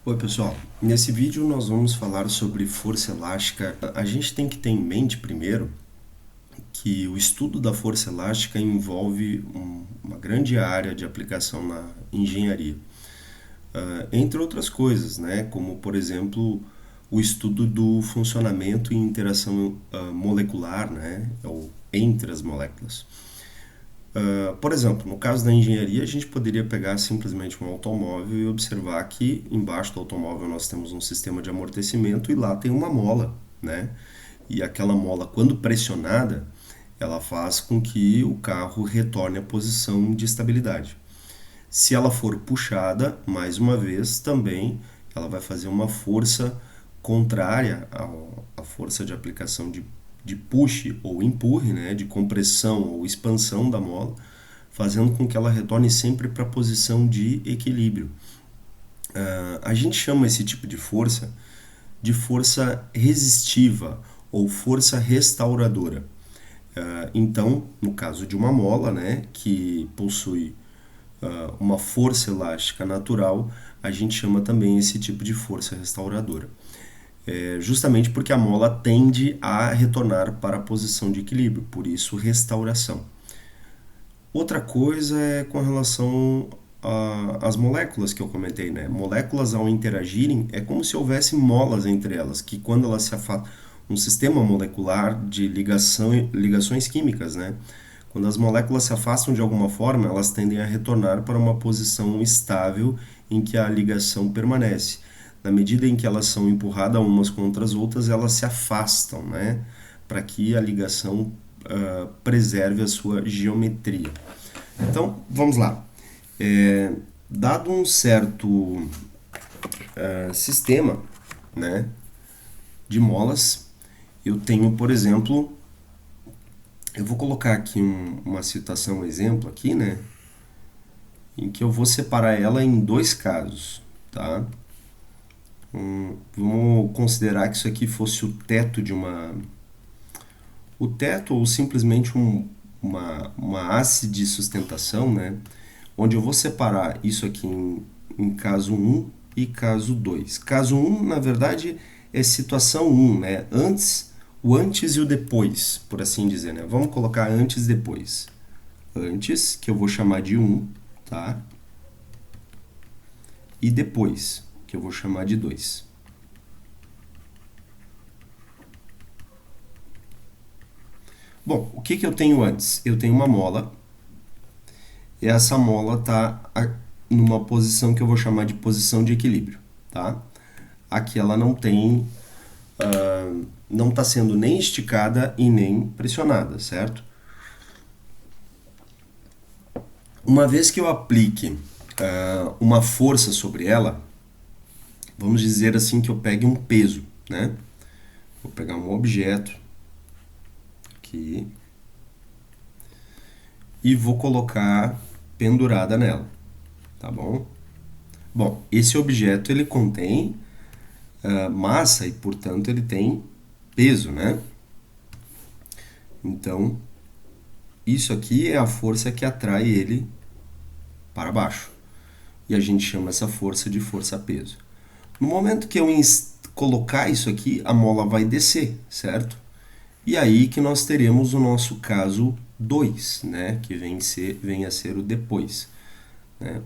Oi pessoal, nesse vídeo nós vamos falar sobre força elástica. A gente tem que ter em mente primeiro que o estudo da força elástica envolve uma grande área de aplicação na engenharia. Entre outras coisas, né, como por exemplo o estudo do funcionamento e interação molecular, né, ou entre as moléculas. Por exemplo, no caso da engenharia, a gente poderia pegar simplesmente um automóvel e observar que embaixo do automóvel nós temos um sistema de amortecimento e lá tem uma mola, né? E aquela mola, quando pressionada, ela faz com que o carro retorne à posição de estabilidade. Se ela for puxada, mais uma vez, também ela vai fazer uma força contrária à força de aplicação de push ou empurre, né, de compressão ou expansão da mola, fazendo com que ela retorne sempre para a posição de equilíbrio. A gente chama esse tipo de força resistiva ou força restauradora. Então, no caso de uma mola, né, que possui uma força elástica natural, a gente chama também esse tipo de força restauradora. Justamente porque a mola tende a retornar para a posição de equilíbrio, por isso restauração. Outra coisa é com relação às moléculas que eu comentei, né? Moléculas ao interagirem é como se houvesse molas entre elas, que quando elas se afastam, um sistema molecular de ligações químicas, né? Quando as moléculas se afastam de alguma forma, elas tendem a retornar para uma posição estável em que a ligação permanece. Na medida em que elas são empurradas umas contra as outras, elas se afastam, né? Para que a ligação preserve a sua geometria. Então, vamos lá. Dado um certo sistema, né, de molas, eu tenho, por exemplo, eu vou colocar aqui uma situação, um exemplo aqui, né, em que eu vou separar ela em dois casos, tá? Vamos considerar que isso aqui fosse o teto de o teto ou simplesmente uma haste de sustentação, né? Onde eu vou separar isso aqui em caso 1 e caso 2. Caso 1, na verdade, é situação 1, né? O antes e o depois, por assim dizer, né? Vamos colocar antes e depois. Antes, que eu vou chamar de 1, tá? E depois, que eu vou chamar de 2. Bom, o que eu tenho antes? Eu tenho uma mola, e essa mola está numa posição que eu vou chamar de posição de equilíbrio, tá? Aqui ela não tem, não está sendo nem esticada e nem pressionada, certo? Uma vez que eu aplique uma força sobre ela, vamos dizer assim que eu pegue um peso, né? Vou pegar um objeto aqui e vou colocar pendurada nela, tá bom? Bom, esse objeto ele contém massa e, portanto, ele tem peso, né? Então, isso aqui é a força que atrai ele para baixo. E a gente chama essa força de força-peso. No momento que eu colocar isso aqui, a mola vai descer, certo? E aí que nós teremos o nosso caso 2, né? Que vem a ser o depois, né?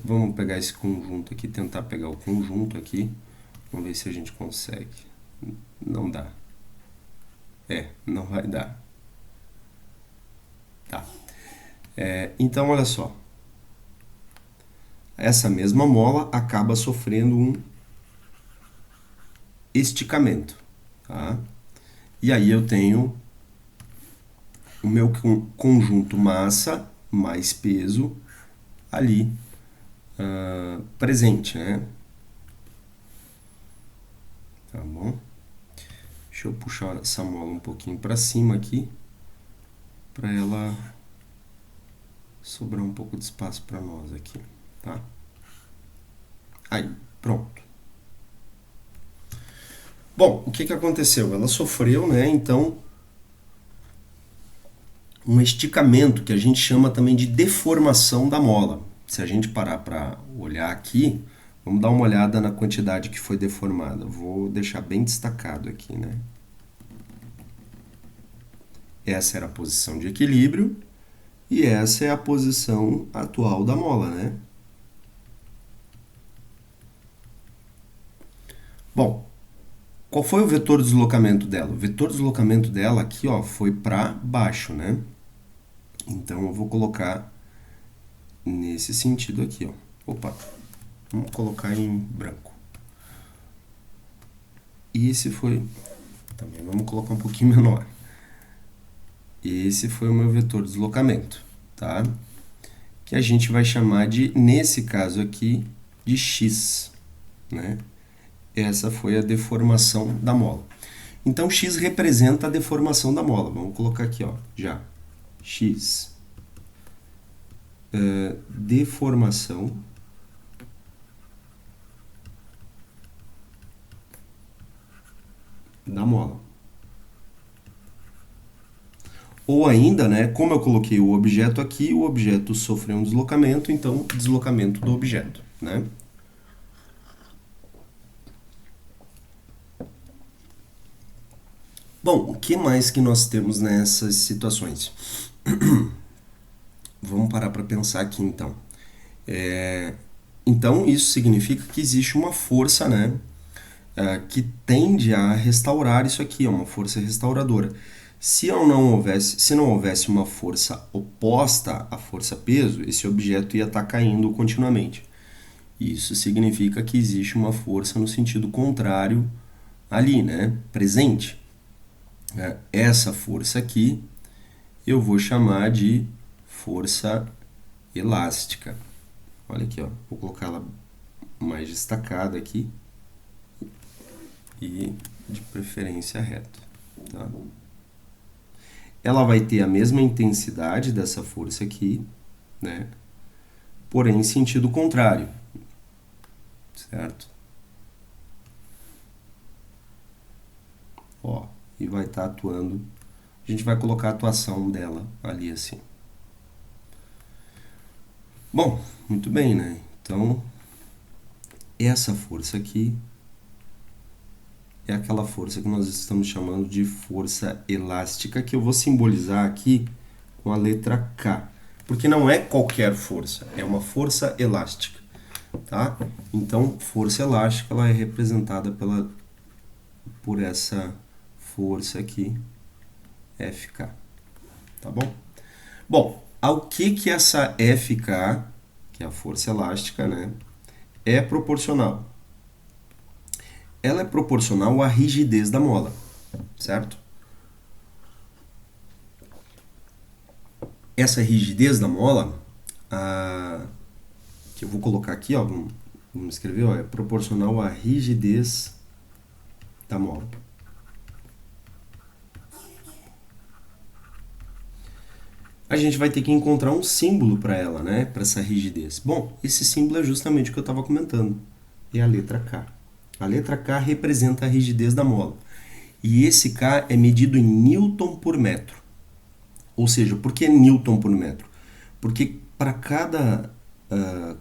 Vamos pegar esse conjunto aqui, tentar pegar o conjunto aqui. Vamos ver se a gente consegue. Não dá. Não vai dar. Tá. Então, olha só. Essa mesma mola acaba sofrendo um esticamento, tá? E aí eu tenho o meu conjunto massa mais peso ali presente, né? Tá bom? Deixa eu puxar essa mola um pouquinho para cima aqui, para ela sobrar um pouco de espaço para nós aqui, tá? Aí, pronto. Bom, o que aconteceu? Ela sofreu, né? Então, um esticamento que a gente chama também de deformação da mola. Se a gente parar para olhar aqui, Vamos dar uma olhada na quantidade que foi deformada. Vou deixar bem destacado aqui, né? Essa era a posição de equilíbrio e essa é a posição atual da mola, né? Bom, qual foi o vetor de deslocamento dela? O vetor de deslocamento dela aqui, ó, foi para baixo, né? Então eu vou colocar nesse sentido aqui, ó. Opa, vamos colocar em branco. E esse foi, também vamos colocar um pouquinho menor. Esse foi o meu vetor de deslocamento, tá? Que a gente vai chamar de, nesse caso aqui, de x, né? Essa foi a deformação da mola. Então, x representa a deformação da mola. Vamos colocar aqui, ó, já. X. Deformação da mola. Ou ainda, né, como eu coloquei o objeto aqui, o objeto sofreu um deslocamento, então deslocamento do objeto, né? Bom, o que mais que nós temos nessas situações? Vamos parar para pensar aqui então. Então isso significa que existe uma força, né, que tende a restaurar isso aqui, é uma força restauradora. Se não houvesse uma força oposta à força peso, esse objeto ia estar caindo continuamente. Isso significa que existe uma força no sentido contrário ali, né, presente. Essa força aqui eu vou chamar de força elástica. Olha aqui, ó, vou colocar ela mais destacada aqui e de preferência reto, tá? Ela vai ter a mesma intensidade dessa força aqui, né? Porém em sentido contrário, certo? Ó, e vai estar atuando. A gente vai colocar a atuação dela ali assim. Bom, muito bem, né? Então, essa força aqui é aquela força que nós estamos chamando de força elástica, que eu vou simbolizar aqui com a letra K. Porque não é qualquer força, é uma força elástica, tá? Então, força elástica ela é representada por essa força aqui, FK, tá bom? Bom, ao que essa FK, que é a força elástica, né, é proporcional? Ela é proporcional à rigidez da mola, certo? Essa rigidez da mola, que eu vou colocar aqui, ó, vamos escrever, ó, é proporcional à rigidez da mola. A gente vai ter que encontrar um símbolo para ela, né, para essa rigidez. Bom, esse símbolo é justamente o que eu estava comentando, é a letra K. A letra K representa a rigidez da mola. E esse K é medido em Newton por metro. Ou seja, por que Newton por metro? Porque para cada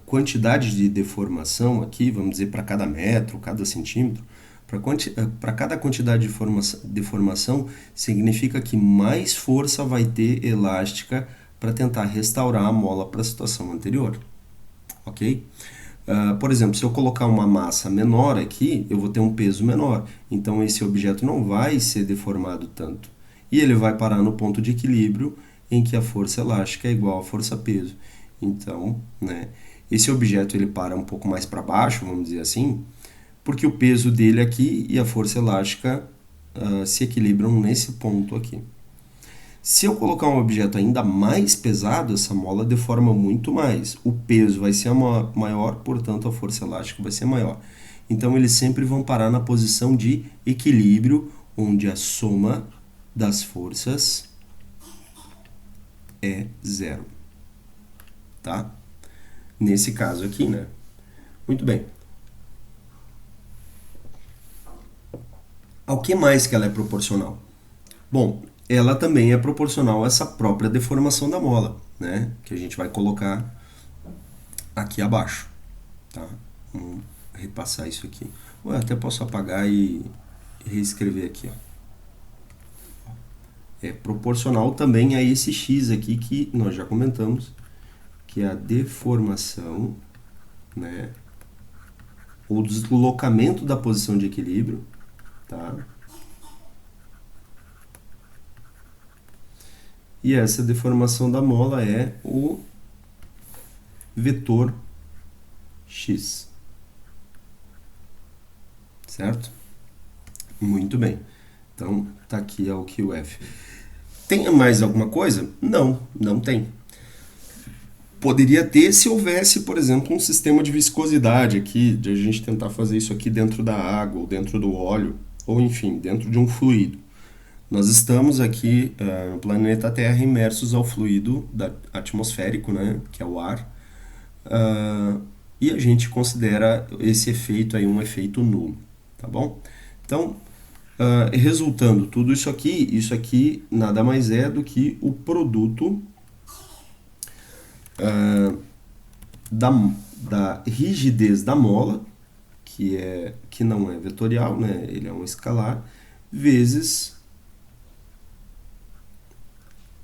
quantidade de deformação aqui, vamos dizer para cada metro, cada centímetro, para cada quantidade de deformação, significa que mais força vai ter elástica para tentar restaurar a mola para a situação anterior. Ok? Por exemplo, se eu colocar uma massa menor aqui, eu vou ter um peso menor. Então, esse objeto não vai ser deformado tanto. E ele vai parar no ponto de equilíbrio em que a força elástica é igual à força-peso. Então, né, esse objeto ele para um pouco mais para baixo, vamos dizer assim, porque o peso dele aqui e a força elástica se equilibram nesse ponto aqui. Se eu colocar um objeto ainda mais pesado, essa mola deforma muito mais. O peso vai ser maior, portanto a força elástica vai ser maior. Então eles sempre vão parar na posição de equilíbrio, onde a soma das forças é zero. Tá? Nesse caso aqui, né? Muito bem. Ao que mais que ela é proporcional? Bom, ela também é proporcional a essa própria deformação da mola, né? Que a gente vai colocar aqui abaixo, tá? Vamos repassar isso aqui. Eu até posso apagar e reescrever aqui, ó. É proporcional também a esse x aqui que nós já comentamos, que é a deformação, né, ou deslocamento da posição de equilíbrio, tá? E essa deformação da mola é o vetor x, certo? Muito bem. Então, tá aqui o QF. Tem mais alguma coisa? Não, não tem. Poderia ter se houvesse, por exemplo, um sistema de viscosidade aqui, de a gente tentar fazer isso aqui dentro da água, ou dentro do óleo, ou enfim, dentro de um fluido. Nós estamos aqui no planeta Terra imersos ao fluido atmosférico, né, que é o ar, e a gente considera esse efeito aí um efeito nulo, tá bom? Então, resultando tudo isso aqui nada mais é do que o produto da rigidez da mola, que não é vetorial, né? Ele é um escalar, vezes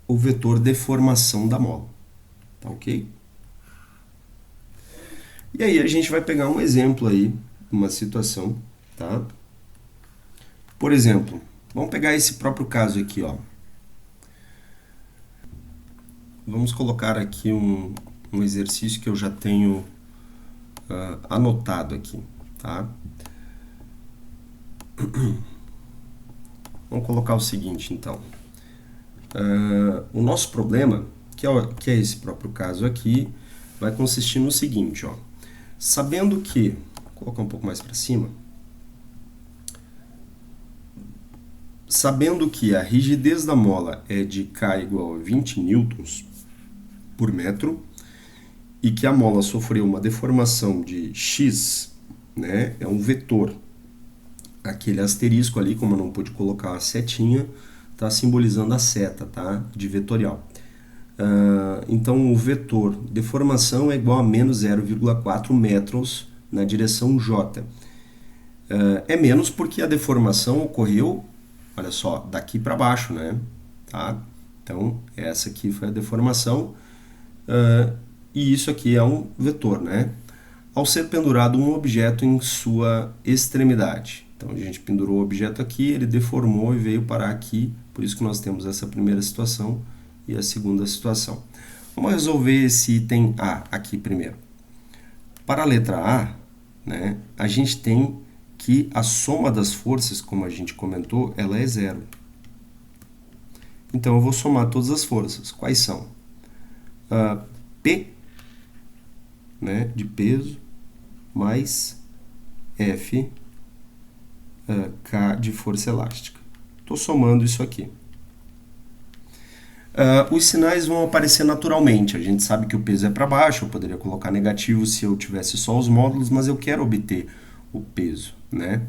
o vetor deformação da mola, tá ok? E aí a gente vai pegar um exemplo aí, uma situação, tá? Por exemplo, vamos pegar esse próprio caso aqui, ó. Vamos colocar aqui um exercício que eu já tenho anotado aqui, tá? Vamos colocar o seguinte, então. O nosso problema, que é esse próprio caso aqui, vai consistir no seguinte, ó. Sabendo que, vou colocar um pouco mais para cima, sabendo que a rigidez da mola é de K igual a 20 newtons por metro, e que a mola sofreu uma deformação de x, né, é um vetor. Aquele asterisco ali, como eu não pude colocar a setinha, está simbolizando a seta, tá, de vetorial. Então, o vetor deformação é igual a menos 0,4 metros na direção J. É menos porque a deformação ocorreu, olha só, daqui para baixo, né? Tá? Então, essa aqui foi a deformação, e isso aqui é um vetor, né? Ao ser pendurado um objeto em sua extremidade. Então, a gente pendurou o objeto aqui, ele deformou e veio parar aqui, por isso que nós temos essa primeira situação e a segunda situação. Vamos resolver esse item A aqui primeiro. Para a letra A, né, a gente tem que a soma das forças, como a gente comentou, ela é zero. Então, eu vou somar todas as forças. Quais são? P, né, de peso, mais F, K de força elástica. Estou somando isso aqui. Os sinais vão aparecer naturalmente. A gente sabe que o peso é para baixo, eu poderia colocar negativo se eu tivesse só os módulos, mas eu quero obter o peso, né?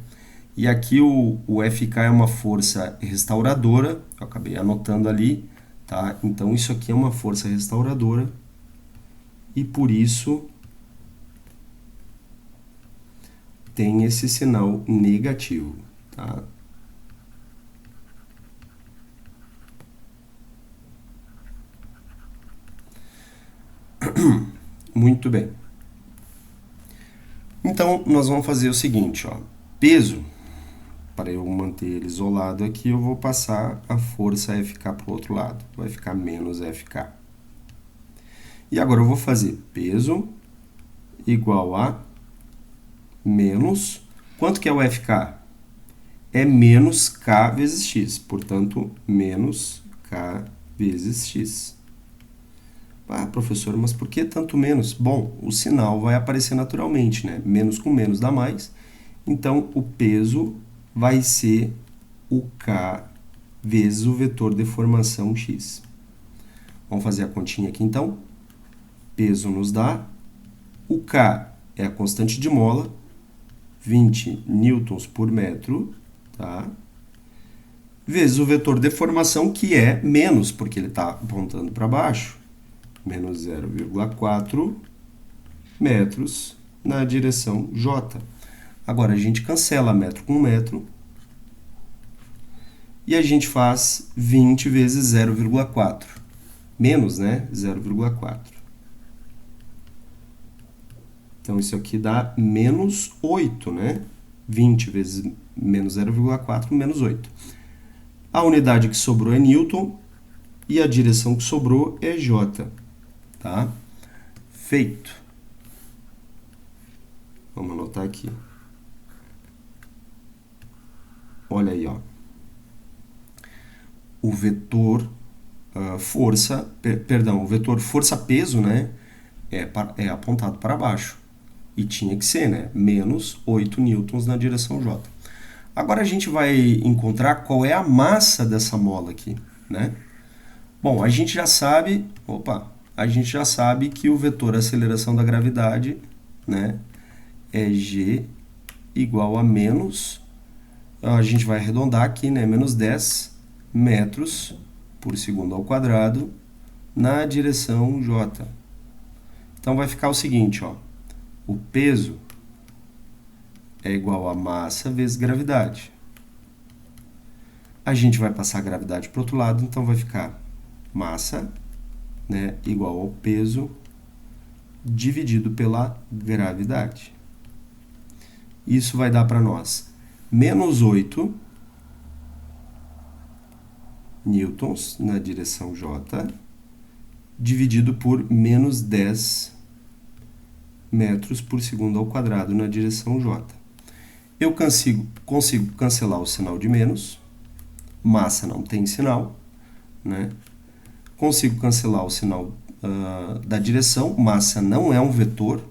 E aqui o FK é uma força restauradora, eu acabei anotando ali, tá? Então isso aqui é uma força restauradora e por isso tem esse sinal negativo, tá? Muito bem. Então, nós vamos fazer o seguinte, ó. Peso, para eu manter ele isolado aqui, eu vou passar a força FK para o outro lado. Vai ficar menos FK. E agora eu vou fazer peso igual a menos... Quanto que é o FK? É menos K vezes X. Portanto, menos K vezes X. Ah, professor, mas por que tanto menos? Bom, o sinal vai aparecer naturalmente, né? Menos com menos dá mais. Então, o peso vai ser o K vezes o vetor deformação X. Vamos fazer a continha aqui, então. Peso nos dá. O K é a constante de mola, 20 newtons por metro, tá? Vezes o vetor deformação, que é menos, porque ele está apontando para baixo. Menos 0,4 metros na direção J. Agora a gente cancela metro com metro e a gente faz 20 vezes 0,4. Menos, né? 0,4. Então, isso aqui dá menos 8, né? 20 vezes menos 0,4, menos 8. A unidade que sobrou é Newton e a direção que sobrou é J. Tá? Feito. Vamos anotar aqui. Olha aí, ó. O vetor força, perdão, o vetor força-peso, né, é apontado para baixo. E tinha que ser, né, menos 8 newtons na direção J. Agora a gente vai encontrar qual é a massa dessa mola aqui, né? Bom, a gente já sabe, que o vetor aceleração da gravidade, né, é G igual a menos, a gente vai arredondar aqui, né, menos 10 metros por segundo ao quadrado na direção J. Então vai ficar o seguinte, ó, o peso é igual a massa vezes gravidade. A gente vai passar a gravidade para o outro lado, então vai ficar massa, né, igual ao peso dividido pela gravidade. Isso vai dar para nós menos 8 newtons na direção J, dividido por menos 10 metros por segundo ao quadrado na direção J. Eu consigo cancelar o sinal de menos, massa não tem sinal, né? Consigo cancelar o sinal da direção, massa não é um vetor,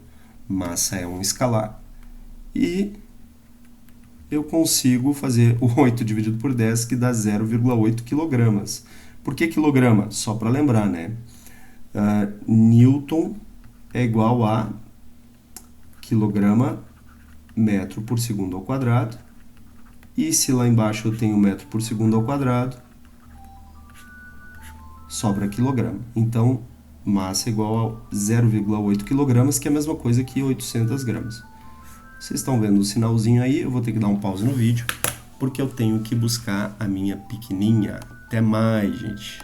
massa é um escalar, e eu consigo fazer o 8 dividido por 10, que dá 0,8 kg. Por que quilograma? Só para lembrar, né? Newton é igual a quilograma metro por segundo ao quadrado. E se lá embaixo eu tenho metro por segundo ao quadrado, sobra quilograma. Então, massa é igual a 0,8 kg, que é a mesma coisa que 800 gramas. Vocês estão vendo o sinalzinho aí, eu vou ter que dar um pause no vídeo, porque eu tenho que buscar a minha pequenininha. Até mais, gente!